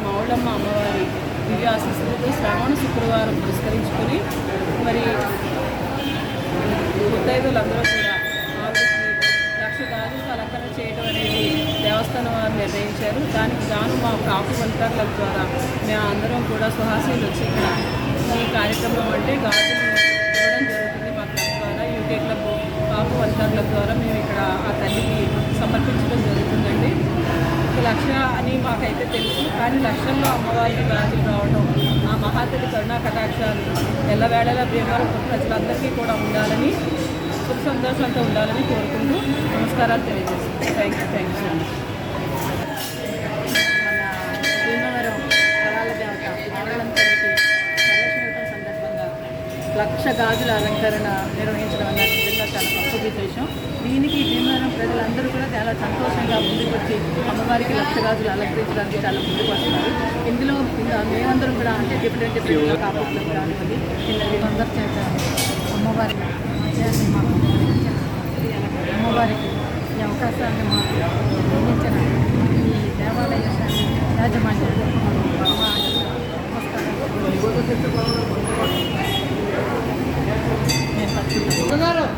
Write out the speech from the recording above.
మౌళమ్మ అమ్మవారి దివ్య ఆశీస్సులతో శ్రావణ శుక్రవారం పురస్కరించుకొని మరి ముత్తైదులందరూ కూడా ఆవిడకి 1,00,000 గాజులకు అలంకరణ చేయడం అనేది దేవస్థానం వారు నిర్ణయించారు. దానికి గాను మా కాపు వనితా క్లబ్ ద్వారా మేము అందరం కూడా సుహాసీలు వచ్చి ఇక్కడ ఈ కార్యక్రమం అంటే గాజులు ఇవ్వడం జరుగుతుంది. మా క్లబ్ ద్వారా యూకే క్లబ్ కాపు వనితా క్లబ్ ద్వారా మేము ఇక్కడ ఆ తల్లికి సమర్పించడం జరుగుతుందండి. 1,00,000 అని మాకైతే తెలుసు, కానీ లక్షల్లో అమ్మవారికి గాజులు రావడం ఆ మహాతల్లి కరుణా కటాక్షాలు ఎల్లవేళలా భీమవరం ప్రజలందరికీ కూడా ఉండాలని, సుఖ సంతోషాలతో ఉండాలని కోరుకుంటూ నమస్కారాలు తెలియజేస్తాను. Thank you so much. మన భీమవరం కళాల దేవత ఆడలంతరికి వరలక్ష్మి వ్రతం సందర్భంగా 1,00,000 గాజుల అలంకరణ నిర్వహించడం అన్నది నిజంగా చాలా గొప్ప విశేషం. దీనికి భీమవరం ప్రజలందరూ కూడా చాలా సంతోషంగా ముందుకు వచ్చి అమ్మవారికి 1,00,000 గాజులు అలంకరించడానికి చాలా ముందుకు వస్తున్నారు. ఇందులో మేమందరం కూడా అంటే డిఫరెంట్ కాపాడుతూ కానివ్వండి అందరూ చేశారు. అమ్మవారికి ఈ అవకాశాన్ని మాకు అందించిన ఈ దేవాలయ యాజమాన్యాన్ని నమస్కారం.